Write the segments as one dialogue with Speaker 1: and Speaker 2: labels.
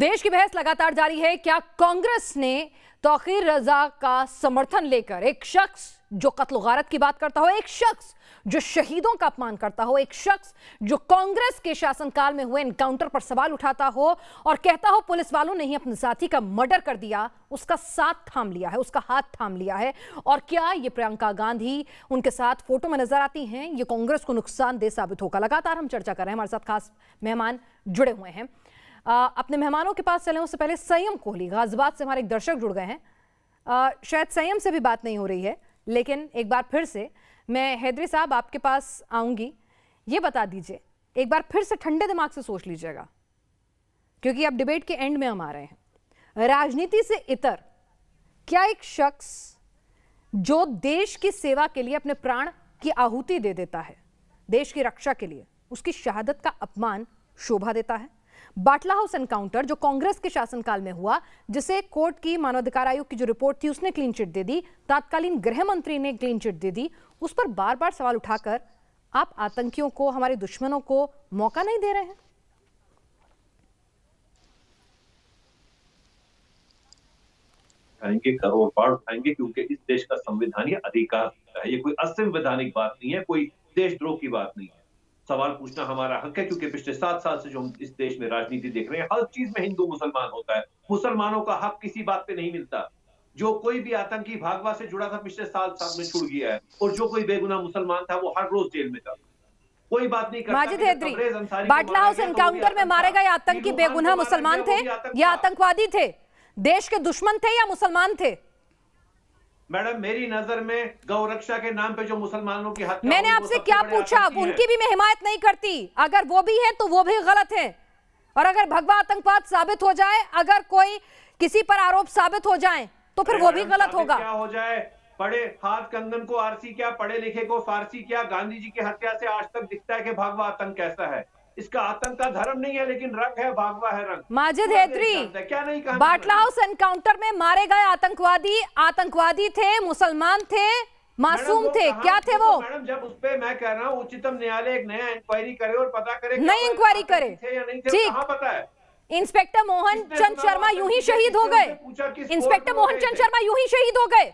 Speaker 1: देश की बहस लगातार जारी है। क्या कांग्रेस ने तौकीर रजा का समर्थन लेकर एक शख्स जो कत्ल गारत की बात करता हो, एक शख्स जो शहीदों का अपमान करता हो, एक शख्स जो कांग्रेस के शासनकाल में हुए एनकाउंटर पर सवाल उठाता हो और कहता हो पुलिस वालों ने ही अपने साथी का मर्डर कर दिया, उसका साथ थाम लिया है, उसका हाथ थाम लिया है? और क्या ये प्रियंका गांधी उनके साथ फोटो में नजर आती हैं? ये कांग्रेस को नुकसानदेह साबित होगा। लगातार हम चर्चा कर रहे हैं, हमारे साथ खास मेहमान जुड़े हुए हैं। अपने मेहमानों के पास चलें उससे पहले संयम कोहली गाजियाबाद से हमारे एक दर्शक जुड़ गए हैं। शायद संयम से भी बात नहीं हो रही है, लेकिन एक बार फिर से मैं हैदरी साहब आपके पास आऊंगी। ये बता दीजिए, एक बार फिर से ठंडे दिमाग से सोच लीजिएगा, क्योंकि अब डिबेट के एंड में हम आ रहे हैं। राजनीति से इतर क्या एक शख्स जो देश की सेवा के लिए अपने प्राण की आहुति दे देता है, देश की रक्षा के लिए, उसकी शहादत का अपमान शोभा देता है? बाटला हाउस एनकाउंटर जो कांग्रेस के शासनकाल में हुआ, जिसे कोर्ट की मानवाधिकार आयोग की जो रिपोर्ट थी उसने क्लीन चिट दे दी, तत्कालीन गृह मंत्री ने क्लीन चिट दे दी, उस पर बार बार सवाल उठाकर आप आतंकियों को, हमारे दुश्मनों को मौका नहीं दे रहे हैं?
Speaker 2: उठाएंगे, करोड़ बार उठाएंगे, क्योंकि इस देश का संवैधानिक अधिकार है। ये कोई असंवैधानिक बात नहीं है, कोई देशद्रोह की बात नहीं है। सवाल पूछना हमारा हक है, क्योंकि पिछले 7 साल से जो हम इस देश में राजनीति देख रहे हैं, हर चीज में हिंदू मुसलमान होता है। मुसलमानों का हक किसी बात पे नहीं मिलता। जो कोई भी आतंकी भागवा से जुड़ा था पिछले साल में छुड़ गया है, और जो कोई बेगुनाह मुसलमान था वो हर रोज जेल में था। कोई बात नहीं करता।
Speaker 1: माजिद हैदरी, बाटला हाउस एनकाउंटर में मारे गए आतंकी बेगुनाह मुसलमान थे या आतंकवादी थे? देश के दुश्मन थे या मुसलमान थे?
Speaker 2: मैडम, मेरी नजर में गौ रक्षा के नाम पे जो मुसलमानों की हत्या,
Speaker 1: मैंने आपसे क्या पूछा? उनकी भी मैं हिमायत नहीं करती। अगर वो भी है तो वो भी गलत है, और अगर भगवा आतंकवाद साबित हो जाए, अगर कोई किसी पर आरोप साबित हो जाए, तो फिर वो भी गलत होगा।
Speaker 2: क्या हो जाए, पढ़े हाथ कंगन को आरसी क्या, पढ़े लिखे को फारसी क्या? गांधी जी की हत्या से आज तक दिखता है कि भगवा आतंक कैसा है। इसका आतंक का धर्म नहीं है, लेकिन रंग है, भागवा है रंग।
Speaker 1: माजिद हैदरी,
Speaker 2: क्या नहीं कहा?
Speaker 1: बाटला हाउस एनकाउंटर में मारे गए आतंकवादी थे, मुसलमान थे, मासूम थे, क्या थे वो?
Speaker 2: मैडम, जब उस पे मैं कह रहा हूँ उच्चतम न्यायालय एक नया इंक्वायरी करे और पता करे,
Speaker 1: नई इंक्वायरी करे।
Speaker 2: ठीक, पता है
Speaker 1: इंस्पेक्टर मोहन चंद शर्मा यूं ही शहीद हो गए। इंस्पेक्टर मोहन चंद शर्मा यूं ही शहीद हो गए।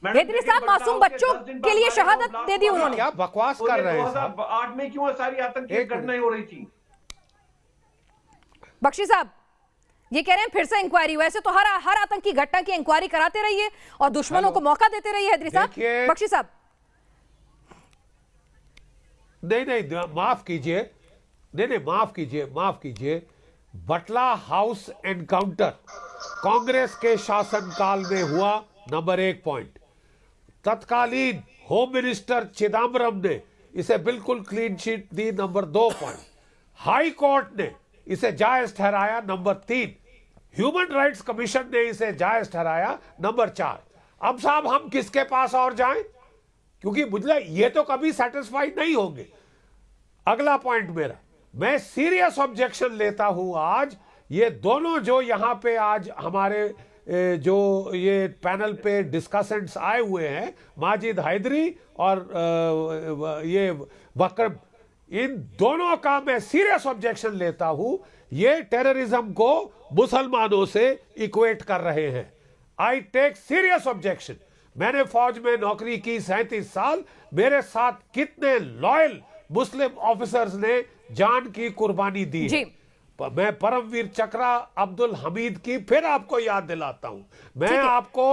Speaker 1: हैदरी साहब, मासूम बच्चों के लिए शहादत दे दी उन्होंने।
Speaker 3: क्या बकवास कर रहे हैं?
Speaker 2: 2008 में क्यों सारी आतंकी घटनाएं हो रही थी?
Speaker 1: बख्शी साहब ये कह रहे हैं फिर से इंक्वायरी। वैसे तो हर आतंकी घटना की इंक्वायरी कराते रहिए और दुश्मनों को मौका देते रहिए। हैदरी साहब, बख्शी साहब,
Speaker 3: नहीं, माफ कीजिए, नहीं, माफ कीजिए। बटला हाउस एनकाउंटर कांग्रेस के शासनकाल में हुआ, नंबर 1 पॉइंट। तत्कालीन होम मिनिस्टर चिदम्बरम ने इसे बिल्कुल क्लीन चिट दी, नंबर 2 पॉइंट। हाई कोर्ट ने इसे जायज ठहराया, नंबर 3। ह्यूमन राइट्स कमीशन ने इसे जायज ठहराया, नंबर 4। अब साहब हम किसके पास और जाएं? क्योंकि मुझे ये तो कभी सेटिस्फाइड नहीं होंगे। अगला पॉइंट मेरा, मैं सीरियस ऑब्जेक्शन लेता हूं आज। ये दोनों जो यहां पे आज हमारे जो ये पैनल पे डिस्कसेंट्स आए हुए हैं, माजिद हैदरी और ये वक्रम, इन दोनों का मैं सीरियस ऑब्जेक्शन लेता हूं। ये टेररिज्म को मुसलमानों से इक्वेट कर रहे हैं। I take serious objection. मैंने फौज में नौकरी की 37 साल। मेरे साथ कितने लॉयल मुस्लिम ऑफिसर्स ने जान की कुर्बानी दी है। मैं परमवीर चक्रा अब्दुल हमीद की फिर आपको याद दिलाता हूं। मैं आपको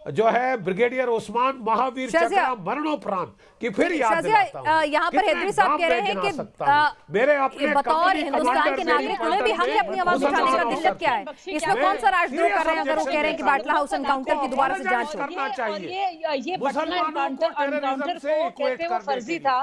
Speaker 3: जो है ब्रिगेडियर उस्मान महावीर चक्रा मरणोपरांत की फिर याद दिलाता हूं।
Speaker 1: यहाँ पर हैदरी साहब कह रहे हैं कि
Speaker 3: मेरे अपने
Speaker 1: बतौर हिंदुस्तान के नागरिक उन्हें भी हमें अपनी आवाज उठाने का दिक्कत क्या है? इसमें कौन सा राजद्रोह कर रहे हैं अगर वो कह रहे हैं कि बाटला हाउस एनकाउंटर की दोबारा से जांच
Speaker 3: करना चाहिए?
Speaker 4: ये बाटला एनकाउंटर को कहते हैं वो फर्जी था,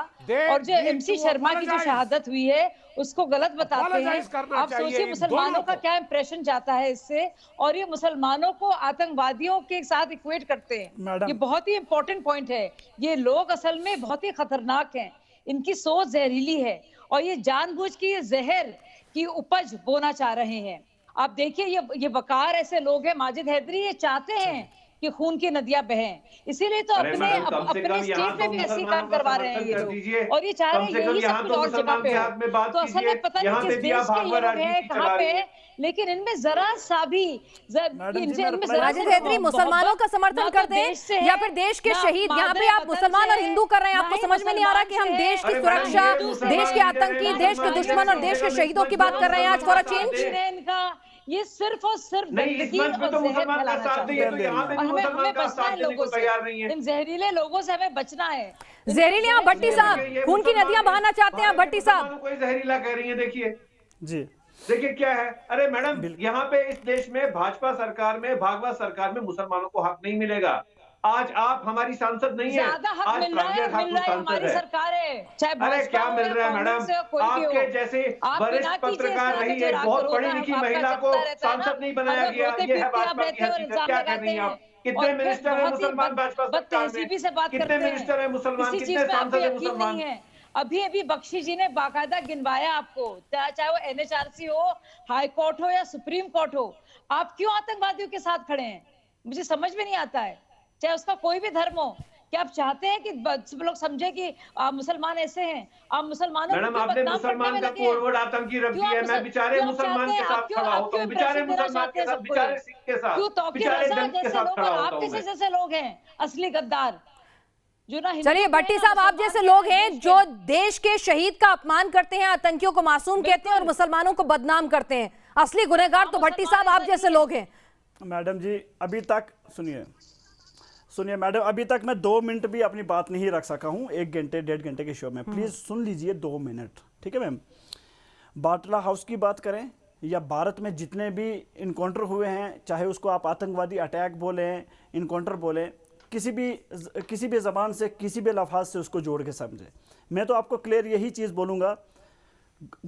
Speaker 4: और जो एमसी शर्मा की जो शहादत हुई है उसको गलत बताते हैं। आप सोचिए मुसलमानों का क्या इंप्रेशन जाता है इससे, और ये मुसलमानों को आतंकवादियों के साथ इक्वेट करते हैं। ये बहुत ही इंपॉर्टेंट पॉइंट है। ये लोग असल में बहुत ही खतरनाक हैं, इनकी सोच जहरीली है, और ये जानबूझ के ये जहर की उपज बोना चाह रहे हैं। आप देखिए ये वकार ऐसे लोग हैं, माजिद हैदरी, ये चाहते हैं कि खून की नदियां बहें। इसीलिए तो
Speaker 2: अरे
Speaker 4: अपने
Speaker 2: मैडम, कम से
Speaker 4: अपने
Speaker 2: कम यहाँ
Speaker 4: स्टेट में
Speaker 2: तो
Speaker 4: भी ऐसे
Speaker 2: मुसलमानों
Speaker 4: काम
Speaker 2: का
Speaker 4: करवा रहे हैं
Speaker 2: समर्थन
Speaker 4: ये
Speaker 2: कर
Speaker 4: लोग,
Speaker 2: दीजिए।
Speaker 4: और ये चाह
Speaker 2: कम
Speaker 4: रहे
Speaker 2: से
Speaker 4: हैं
Speaker 2: कम
Speaker 4: यही
Speaker 2: यहाँ
Speaker 4: सब कुछ
Speaker 2: तो
Speaker 4: और जगह
Speaker 2: मुसलमान
Speaker 4: पे हो।
Speaker 2: जिहाद में बात
Speaker 4: तो असल
Speaker 2: कीजिए।
Speaker 4: में पता नहीं
Speaker 2: यहाँ
Speaker 4: किस
Speaker 2: पे भी आप
Speaker 4: देश के
Speaker 2: भागवत
Speaker 4: ये लोग हैं,
Speaker 2: राजनीति
Speaker 4: कहाँ
Speaker 2: चला
Speaker 4: पे
Speaker 2: रही
Speaker 4: है,
Speaker 2: है।
Speaker 4: लेकिन इनमें जरा सा भी
Speaker 5: मैडम जी, मैं
Speaker 1: राजद हेत्री मुसलमानों का समर्थन करते हैं या फिर देश के शहीद? यहाँ पे आप मुसलमान और हिंदू कर रहे हैं, आपको समझ में नहीं आ रहा कि हम देश की
Speaker 2: अरे मैडम,
Speaker 1: सुरक्षा,
Speaker 2: ये मुसलमान
Speaker 1: देश के आतंकी, देश के दुश्मन और देश के शहीदों की बात कर रहे हैं आज फॉर अ चेंज।
Speaker 4: इनका ये सिर्फ और सिर्फ
Speaker 2: नहीं, इस
Speaker 4: गंदगी
Speaker 2: मंच पे
Speaker 4: और
Speaker 2: तो
Speaker 4: जहर
Speaker 2: मुसलमान का
Speaker 4: फैलाना
Speaker 2: साथ
Speaker 4: चाहते
Speaker 2: नहीं है,
Speaker 4: हैं।
Speaker 2: तो यहाँ पे
Speaker 4: और
Speaker 2: भी
Speaker 4: हमें
Speaker 2: मुसलमान का
Speaker 4: बचना
Speaker 2: साथ
Speaker 4: है
Speaker 2: देने को
Speaker 4: लोगों से,
Speaker 2: तैयार नहीं है।
Speaker 4: इन जहरीले लोगों से हमें बचना है।
Speaker 1: जहरीले यहाँ भट्टी साहब खून की नदियां बहाना चाहते हैं भट्टी साहब।
Speaker 2: कोई जहरीला कह रही है, देखिए
Speaker 5: जी
Speaker 2: देखिए क्या है। अरे मैडम, यहाँ पे इस देश में भाजपा सरकार में, भागवत सरकार में मुसलमानों को हक नहीं मिलेगा। आज आप हमारी सांसद नहीं है,
Speaker 4: ज्यादा हक
Speaker 2: आज
Speaker 4: मिल रहा है,
Speaker 2: प्राज्ञा
Speaker 4: मिल रहा
Speaker 2: ठाकुर
Speaker 4: है,
Speaker 2: सांसद
Speaker 4: हमारी
Speaker 2: है।
Speaker 4: सरकार है, चाहे
Speaker 2: अरे
Speaker 4: भाजपा
Speaker 2: क्या
Speaker 4: हो
Speaker 2: मिल
Speaker 4: या
Speaker 2: रहा है
Speaker 4: कांग्रेस
Speaker 2: मैडम,
Speaker 4: हो, कोई भी हो।
Speaker 2: आपके जैसे
Speaker 4: आप
Speaker 2: वरिष्ठ
Speaker 4: बिना कीजिए इस
Speaker 2: पत्रकार
Speaker 4: तरह
Speaker 2: रही
Speaker 4: के
Speaker 2: है,
Speaker 4: जो
Speaker 2: बहुत
Speaker 4: राग
Speaker 2: पढ़ी
Speaker 4: रोना
Speaker 2: लिखी
Speaker 4: आपका
Speaker 2: महिला को
Speaker 4: चलता रहता है ना,
Speaker 2: सांसद नहीं बनाया
Speaker 4: और
Speaker 2: गया।
Speaker 4: रोते
Speaker 2: ये है
Speaker 4: पीटते आप
Speaker 2: भाजपा की
Speaker 4: रहते हैं और
Speaker 2: हैसियत।
Speaker 4: इल्जाम
Speaker 2: क्या कर रही
Speaker 4: लगाते
Speaker 2: हैं आप?
Speaker 4: हैं,
Speaker 2: कितने
Speaker 4: और फिर
Speaker 2: मिनिस्टर है
Speaker 4: बहुत ही
Speaker 2: मुसलमान भाजपा सरकार
Speaker 4: बदतहजीबी से
Speaker 2: में?
Speaker 4: बात
Speaker 2: कितने
Speaker 4: करते हैं।
Speaker 2: मिनिस्टर है मुसलमान?
Speaker 4: किसी
Speaker 2: कितने
Speaker 4: चीज पे
Speaker 2: सांसद
Speaker 4: आपको
Speaker 2: है
Speaker 4: यकीन
Speaker 2: मुसलमान?
Speaker 4: नहीं है। अभी बख्शी जी ने बाकायदा गिनवाया आपको, चाहे वो NHRC हो, हाई कोर्ट हो या सुप्रीम कोर्ट हो। आप क्यों आतंकवादियों के साथ खड़े हैं, मुझे समझ में नहीं आता है। चाहे उसका कोई भी धर्म हो, क्या आप चाहते हैं कि सब लोग समझे कि आप मुसलमान ऐसे हैं? आप मुसलमानों
Speaker 2: मैडम,
Speaker 4: को क्यों
Speaker 2: आपने
Speaker 4: बदनाम करने
Speaker 2: मुसलमान
Speaker 4: में
Speaker 2: का
Speaker 4: लगे हैं?
Speaker 2: कोड वर्ड आतंकी रख
Speaker 4: क्यों
Speaker 2: दिया है।
Speaker 4: आप
Speaker 2: मैं बेचारे
Speaker 4: क्यों आप
Speaker 2: मुसलमान
Speaker 4: चाहते
Speaker 2: के
Speaker 4: हैं?
Speaker 2: साथ
Speaker 4: आप क्यों
Speaker 2: खड़ा होता हूँ, बेचारे
Speaker 4: impression देना
Speaker 2: मुसलमान
Speaker 4: चाहते
Speaker 2: के
Speaker 4: हैं
Speaker 2: साथ,
Speaker 4: सबको?
Speaker 2: बेचारे सिख के साथ,
Speaker 4: क्यों तौकीर
Speaker 2: बेचारे
Speaker 4: रजा
Speaker 2: दलित के
Speaker 4: जैसे
Speaker 2: साथ
Speaker 4: लोग
Speaker 2: खड़ा
Speaker 4: और
Speaker 2: होता
Speaker 4: आप
Speaker 2: हूँ
Speaker 4: जैसे
Speaker 2: मैं।
Speaker 4: जैसे लोग हैं असली गद्दार जो ना हिंदू
Speaker 1: चलिए
Speaker 4: के
Speaker 1: भट्टी
Speaker 4: हैं,
Speaker 1: साहब, आप
Speaker 4: मुसलमान
Speaker 1: जैसे
Speaker 4: के
Speaker 1: लोग
Speaker 4: हैं,
Speaker 1: हैं
Speaker 4: देश
Speaker 1: जो
Speaker 4: के।
Speaker 1: देश के शहीद का अपमान करते हैं, आतंकियों को मासूम कहते हैं और मुसलमानों को बदनाम करते हैं, असली गुनहगार तो भट्टी साहब आप जैसे लोग हैं।
Speaker 5: मैडम जी, अभी तक सुनिए मैडम, अभी तक मैं 2 मिनट भी अपनी बात नहीं रख सका हूँ 1 घंटे 1.5 घंटे के शो में। प्लीज सुन लीजिए 2 मिनट, ठीक है मैम। बाटला हाउस की बात करें या भारत में जितने भी इनकाउंटर हुए हैं, चाहे उसको आप आतंकवादी अटैक बोलें, इनकाउंटर बोलें, किसी भी ज़बान से, किसी भी लफ्ज़ से उसको जोड़ के समझे। मैं तो आपको क्लियर यही चीज़ बोलूँगा,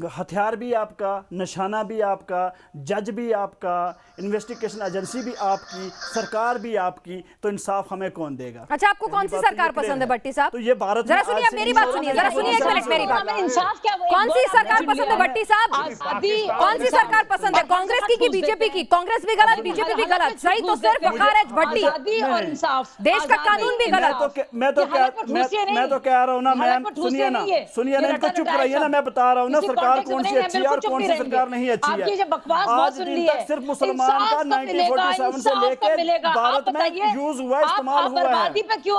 Speaker 5: हथियार भी आपका, निशाना भी आपका, जज भी आपका, इन्वेस्टिगेशन एजेंसी भी आपकी, सरकार भी आपकी, तो इंसाफ हमें कौन देगा?
Speaker 1: अच्छा, आपको कौन सी सरकार पसंद है भट्टी साहब?
Speaker 5: तो ये भारत
Speaker 1: जरा
Speaker 5: में
Speaker 1: सुनिए,
Speaker 5: आज
Speaker 1: आप
Speaker 5: से
Speaker 1: मेरी
Speaker 5: इन
Speaker 1: बात
Speaker 5: लोगों
Speaker 1: सुनिए,
Speaker 5: ने
Speaker 1: जरा
Speaker 5: जो
Speaker 1: सुनिए, एक मिनट मेरी बात।
Speaker 4: इंसाफ क्या?
Speaker 1: कौन सी सरकार पसंद है भट्टी साहब?
Speaker 4: आजादी
Speaker 1: कौन सी सरकार पसंद है, कांग्रेस की बीजेपी की? कांग्रेस भी गलत, बीजेपी भी गलत, सही तो सिर्फ वकार है भट्टी।
Speaker 4: आजादी और इंसाफ,
Speaker 1: देश का कानून भी गलत।
Speaker 5: मैं तो कह रहा हूँ ना मैम, सुनिए ना, इनको चुप रहिए ना, मैं बता रहा हूँ ना सरकार कौन सी अच्छी है और कौन सी सरकार नहीं अच्छी है।
Speaker 4: आपकी जो बकवास बहुत
Speaker 5: आज
Speaker 4: सुन
Speaker 5: दिन
Speaker 4: ली
Speaker 5: तक
Speaker 4: है,
Speaker 5: सिर्फ मुसलमान का 1947 से लेकर भारत में यूज हुआ, इस्तेमाल हुआ है।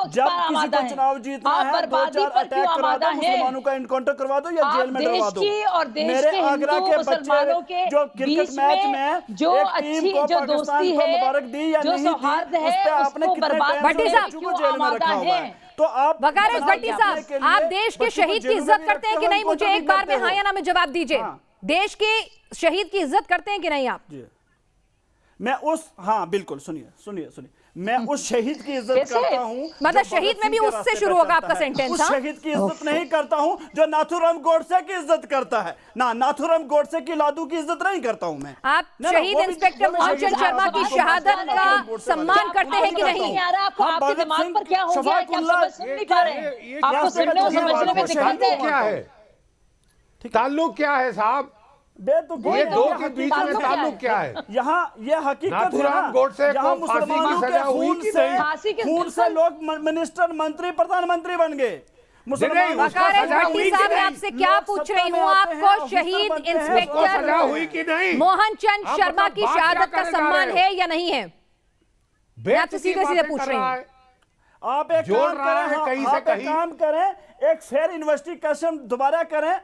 Speaker 5: जब किसी को चुनाव जीतना है, 2-4 अटैक करा दो, मुसलमानों का इनकाउंटर करवा दो या जेल में डलवा दो। मेरे आगरा के बच्चे जो क्रिकेट मैच में
Speaker 4: जो
Speaker 5: एक टीम को पाकिस्तान को मुबारक दी या नहीं दी, उस पे आपने कितने
Speaker 1: भट्टी साहब,
Speaker 5: टाइम को जेल में रखा हुआ है। तो आप
Speaker 1: वकार भट्टी साहब, आप देश के शहीद की इज्जत करते हैं कि नहीं? मुझे एक बार में हाँ या ना में जवाब दीजिए। देश के शहीद की इज्जत करते हैं कि नहीं आप?
Speaker 5: मैं उस, हाँ बिल्कुल, सुनिए, मैं उस शहीद की इज्जत करता हूँ।
Speaker 1: मतलब शहीद में भी उससे शुरू होगा आपका सेंटेंस?
Speaker 5: उस शहीद की इज्जत नहीं करता हूँ जो नाथुराम गोडसे की इज्जत करता है ना, नाथुराम गोडसे की लादू की इज्जत नहीं करता हूँ मैं।
Speaker 1: आप शहीद इंस्पेक्टर मोहनचंद शर्मा की शहादत का सम्मान करते हैं कि नहीं?
Speaker 4: आपके दिमाग पर क्या हो गया है कि आप समझ सुन नहीं पा रहे हैं? आपको सुनने और समझने में दिक्कत है।
Speaker 3: क्या है, ताल्लुक क्या है साहब?
Speaker 5: ये
Speaker 3: दो के बीच में ताल्लुक क्या है?
Speaker 5: यहाँ ये हकीकत है
Speaker 3: नाथुराम गोडसे को
Speaker 5: यहाँ
Speaker 3: फांसी की
Speaker 5: मुसलमानों
Speaker 3: सजा
Speaker 5: के
Speaker 3: हुई कि नहीं?
Speaker 5: खून से लोग मिनिस्टर, मंत्री, प्रधानमंत्री बन गए।
Speaker 1: वकार भट्टी साहब, मैं आपसे क्या पूछ रही हूँ, आपको शहीद
Speaker 3: सजा हुई कि नहीं?
Speaker 1: इंस्पेक्टर मोहनचंद शर्मा की शहादत का सम्मान है या नहीं है? मैं आपसे सीधे सीधे पूछ रही हूँ।
Speaker 5: आप एक काम करें, एक फेयर इन्वेस्टिगेशन दोबारा करें,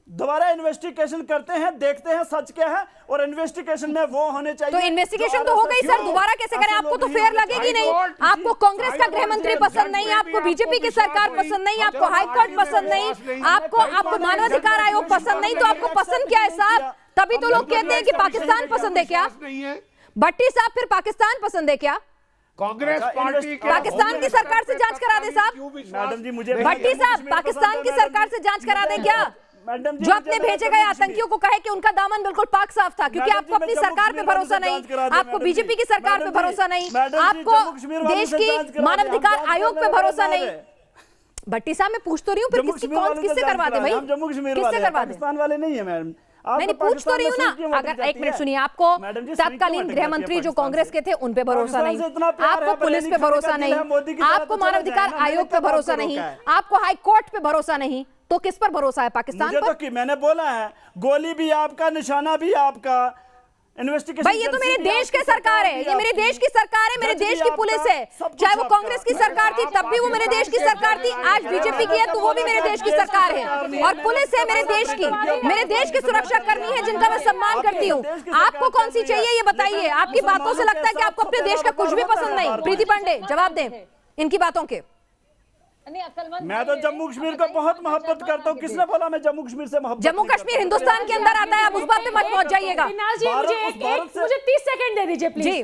Speaker 5: दोबारा इन्वेस्टिगेशन करते हैं, देखते हैं सच क्या है, और इन्वेस्टिगेशन में वो होने चाहिए।
Speaker 1: तो इन्वेस्टिगेशन तो हो गई सर, दोबारा कैसे करें? आपको तो फेयर लगेगी नहीं। आपको कांग्रेस का गृह मंत्री पसंद नहीं, आपको बीजेपी की सरकार पसंद नहीं, आपको हाईकोर्ट पसंद नहीं, आपको मानवाधिकार आयोग पसंद नहीं, तो आपको पसंद क्या है साहब? तभी तो लोग कहते हैं कि पाकिस्तान पसंद है क्या? भट्टी साहब, फिर पाकिस्तान पसंद है क्या?
Speaker 3: कांग्रेस पार्टी
Speaker 1: पाकिस्तान की सरकार से जांच करा दे साहब।
Speaker 5: मैडम जी, मुझे
Speaker 1: भट्टी साहब, पाकिस्तान की सरकार से जांच करा दे क्या? जो अपने भेजे गए आतंकियों को कहे कि उनका दामन बिल्कुल पाक साफ था, क्योंकि आपको अपनी सरकार पे भरोसा नहीं, आपको बीजेपी की सरकार पे भरोसा नहीं, आपको देश की मानवाधिकार आयोग पे भरोसा नहीं। भट्टी साहब, मैं पूछ तो रही हूँ, फिर किससे करवा दे भाई?
Speaker 5: जम्मू कश्मीर
Speaker 1: किससे करवा दे?
Speaker 5: पाकिस्तान वाले नहीं है मैडम।
Speaker 1: मैंने पूछ तो रही हूँ ना, अगर एक मिनट सुनिए, आपको तत्कालीन गृह मंत्री जो कांग्रेस के थे उन पे भरोसा नहीं, आपको पुलिस पे भरोसा नहीं, आपको मानवाधिकार आयोग पे भरोसा नहीं, आपको हाई कोर्ट पे भरोसा नहीं, तो किस पर भरोसा है? पाकिस्तान पर?
Speaker 5: तो मैंने बोला है, गोली भी आपका, निशाना भी आपका, इन्वेस्टिगेशन
Speaker 1: भाई ये तो मेरे देश के सरकार है, ये मेरे देश की सरकार है, मेरे देश की पुलिस है। चाहे वो कांग्रेस की सरकार थी तब भी वो मेरे देश की सरकार थी, आज बीजेपी की है तो वो भी मेरे देश की सरकार है, और पुलिस है मेरे देश की, मेरे देश की सुरक्षा कर्मी है जिनका मैं सम्मान करती हूँ। आपको कौन सी चाहिए ये बताइए? आपकी बातों से लगता है कि आपको अपने देश का कुछ भी पसंद नहीं। प्रीति पांडे जवाब दें इनकी बातों के।
Speaker 5: मैं तो जम्मू कश्मीर को बहुत मोहब्बत करता हूँ। किसने बोला मैं जम्मू कश्मीर से मोहब्बत?
Speaker 1: जम्मू कश्मीर हिंदुस्तान के अंदर आता है, आप उस बात पे मत पहुंच जाइएगा।
Speaker 6: मुझे 30 सेकंड दे दीजिए प्लीज।
Speaker 1: जी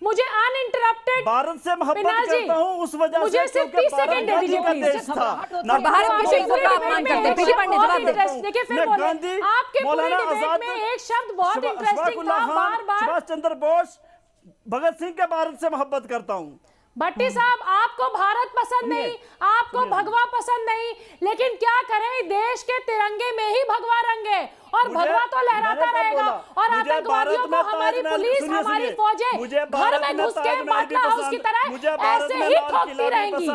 Speaker 6: मुझे अनइंटरप्टेड
Speaker 5: भारत से मोहब्बत करता हूँ उस वजह से,
Speaker 6: मुझे सिर्फ 30 सेकंड दे दीजिए प्लीज।
Speaker 1: भारत के शहीदों का अपमान करते हैं। प्रीति पांडे जवाब दें।
Speaker 6: देखिए फिर बोले आपके पूरे डिबेट में एक शब्द बहुत इंटरेस्टिंग था, बार-बार
Speaker 5: सुभाष चंद्र बोस, भगत सिंह के भारत से मोहब्बत करता हूँ।
Speaker 6: भट्टी साहब आपको भारत पसंद नहीं, आपको भगवा पसंद नहीं, लेकिन क्या करें, देश के तिरंगे में ही भगवा रंग है और भगवा तो लहराता रहेगा। और आतंकवादियों को हमारी पुलिस, हमारी फौजें घर में घुस के बाटला हाउस की तरह ऐसे ही ठोकती रहेंगी,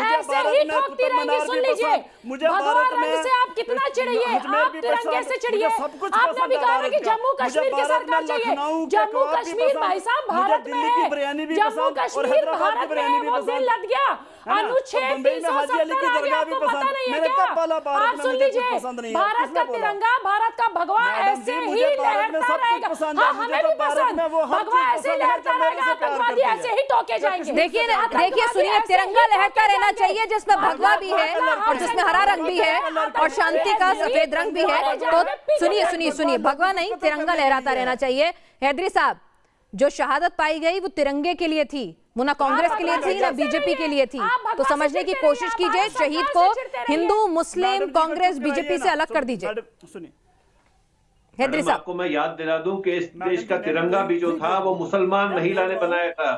Speaker 6: ऐसे ही ठोकती रहेंगी। सुन लीजिए, भगवा रंग से आप कितना चिढ़िए, आप तिरंगे से चिढ़िए। आपने अभी कहा कि जम्मू कश्मीर की सरकार चाहिए। जम्मू कश्मीर भाई साहब भारत में है, जम्मू कश्मीर भारत में है, वो दिल लग गया। अनुच्छेद 370 आपको पता नहीं है क्या? आप सुन लीजिए, भारत का तिरंगा, भारत का भगवा ऐसे ही लहरता रहेगा। हाँ हमें भी पसंद, भगवा ऐसे लहरता रहेगा, आतंकवादी ऐसे ही टोके जाएंगे।
Speaker 1: देखिए सुनिए, तिरंगा लहरता रहना चाहिए जिसमें भगवा भी है और जिसमें हरा रंग भी है और शांति का सफेद रंग भी है। तो सुनिए, भगवा नहीं तिरंगा लहराता रहना चाहिए। हैदरी साहब, जो शहादत पाई गई वो तिरंगे के लिए थी, वो ना कांग्रेस के लिए थी ना बीजेपी के लिए थी। तो समझने की कोशिश कीजिए, शहीद को हिंदू, मुस्लिम, कांग्रेस, बीजेपी से अलग कर दीजिए।
Speaker 5: सुनिए
Speaker 1: हैदरी साहब,
Speaker 2: आपको मैं याद दिला दूं कि इस देश का तिरंगा भी जो था वो मुसलमान महिला ने बनाया था।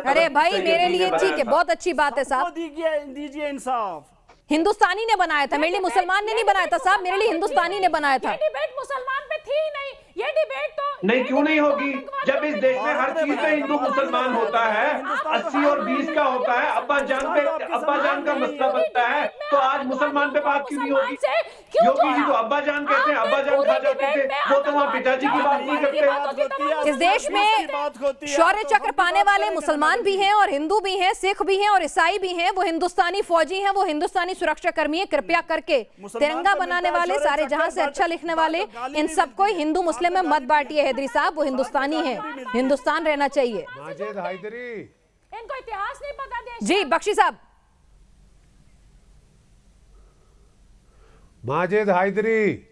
Speaker 1: अरे भाई मेरे लिए ठीक है, बहुत अच्छी बात है साहब,
Speaker 5: दीजिए इंसाफ।
Speaker 1: हिंदुस्तानी ने बनाया था, मेरे लिए मुसलमान ने नहीं बनाया था साहब, मेरे लिए हिंदुस्तानी ने बनाया था।
Speaker 6: ये डिबेट मुसलमान पे थी नहीं, ये डिबेट तो
Speaker 2: नहीं क्यों नहीं होगी? जब इस देश में हर चीज पे हिंदू मुसलमान होता है, 80 और 20 का होता है, अब्बा जान का मसला बनता है, तो आज मुसलमान पे बात क्यों नहीं होगी? योगी जी को अब्बा जान कहते हैं, अब्बा जान खा जाते थे, वो तो वहाँ पिताजी की बात नहीं करते।
Speaker 1: इस देश में शौर्य चक्र पाने वाले मुसलमान भी हैं और हिंदू भी हैं, सिख भी हैं और ईसाई भी हैं, वो हिंदुस्तानी फौजी हैं, वो हिंदुस्तानी सुरक्षा कर्मी है। कृपया करके तिरंगा बनाने वाले, सारे जहां से अच्छा लिखने वाले, इन सबको हिंदू मुस्लिम में मत बांटिए। हैदरी साहब, वो हिंदुस्तानी है, हिंदुस्तान रहना चाहिए।
Speaker 3: माजिद हैदरी,
Speaker 6: इनको इतिहास नहीं पता देश।
Speaker 1: जी बख्शी साहब।
Speaker 3: माजिद हैदरी,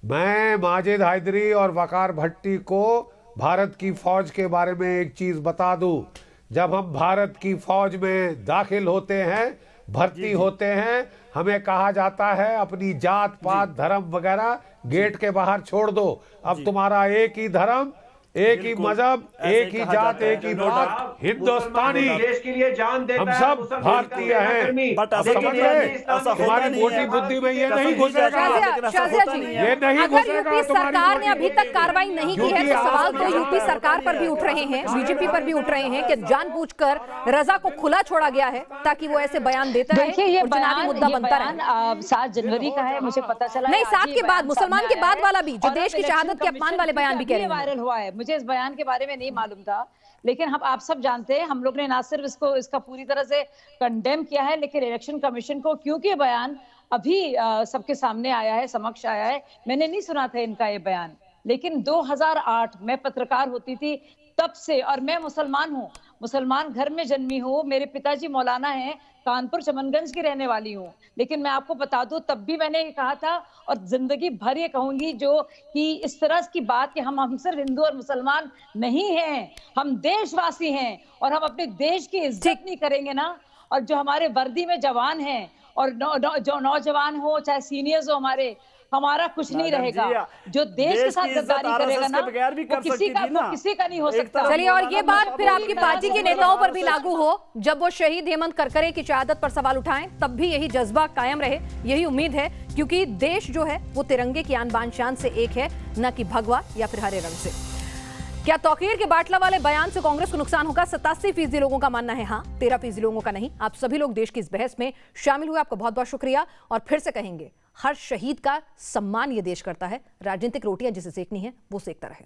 Speaker 3: मैं माजिद हैदरी और वकार भट्टी को भारत की फौज के बारे में एक चीज बता दूं। जब हम भारत की फौज में दाखिल होते हैं, भर्ती होते हैं, हमें कहा जाता है अपनी जात पात धर्म वगैरह गेट के बाहर छोड़ दो। अब तुम्हारा एक ही धर्म, एक ही मजहब, एक ही जात, एक ही बात, हिंदुस्तानी,
Speaker 2: देश के लिए जान देता
Speaker 3: हम
Speaker 2: है,
Speaker 3: सब भारतीय हैं। अब समझ गए? तुम्हारी मोटी बुद्धि में ये नहीं घुसेगा, ये नहीं
Speaker 1: अगर
Speaker 3: घुसेगा।
Speaker 1: यूपी सरकार ने अभी तक कार्रवाई नहीं की है तो सवाल तो यूपी सरकार पर भी उठ रहे हैं, बीजेपी पर भी उठ रहे हैं कि जानबूझकर रजा को खुला छोड़ा गया है ताकि वो ऐसे बयान देता है।
Speaker 4: देखिए ये
Speaker 1: और चुनावी मुद्दा बनता रहे।
Speaker 4: 7 जनवरी का है, मुझे पता चला
Speaker 1: नहीं 7 के बाद, मुसलमान के बाद वाला भी, जो देश की शहादत के अपमान वाले बयान भी कह रहे हैं,
Speaker 4: वायरल हुआ है। मुझे इस बयान के बारे में नहीं मालूम था, लेकिन हम आप सब जानते हैं, हम लोग ने ना सिर्फ इसका पूरी तरह से कंडेम किया है, लेकिन इलेक्शन कमीशन को, क्योंकि ये बयान अभी सबके सामने आया है, समक्ष आया है, मैंने नहीं सुना था इनका ये बयान, लेकिन 2008 मैं पत्रकार होती थी तब से, और मैं मुसलमान हूँ, मुसलमान घर में जन्मी हूँ, मेरे पिताजी मौलाना हैं, कानपुर चमनगंज की रहने वाली हूँ, लेकिन मैं आपको बता दूं तब भी मैंने ये कहा था और जिंदगी भर ये कहूंगी जो कि इस तरह की बात कि हम सिर्फ हिंदू और मुसलमान नहीं हैं, हम देशवासी हैं और हम अपने देश की इज्जत नहीं करेंगे ना, और जो हमारे वर्दी में जवान हैं और जो नौजवान हो चाहे सीनियर्स हो हमारे, हमारा कुछ नहीं
Speaker 5: मैडम
Speaker 4: रहेगा।
Speaker 5: जी,
Speaker 4: जो देश के साथ
Speaker 5: की इज्जत
Speaker 4: गद्दारी करेगा
Speaker 5: RSS
Speaker 4: ना,
Speaker 5: के बगैर भी
Speaker 4: वो
Speaker 5: कर
Speaker 4: किसी
Speaker 5: सकती
Speaker 4: का
Speaker 5: थी ना।
Speaker 4: किसी का नहीं हो
Speaker 5: एक
Speaker 4: सकता।
Speaker 5: तरफ
Speaker 1: चलिए, और ये
Speaker 5: मौलाना
Speaker 1: बात
Speaker 5: साहब
Speaker 1: फिर आपकी
Speaker 5: बोलिए,
Speaker 1: पार्टी के
Speaker 5: मैडम,
Speaker 1: नेताओं पर भी
Speaker 5: RSS
Speaker 1: लागू हो। जब वो शहीद हेमंत करकरे की शहादत पर सवाल उठाएं तब भी यही जज्बा कायम रहे, यही उम्मीद है, क्योंकि देश जो है वो तिरंगे की आन बान शान से एक है, न कि भगवा या फिर हरे रंग से। क्या तौकीर के बाटला वाले बयान से कांग्रेस को नुकसान होगा? 87% लोगों का मानना है हाँ, 13% लोगों का नहीं। आप सभी लोग देश की इस बहस में शामिल हुए, आपका बहुत बहुत शुक्रिया। और फिर से कहेंगे, हर शहीद का सम्मान ये देश करता है। राजनीतिक रोटियां जिसे सेकनी है वो सेकता रहे।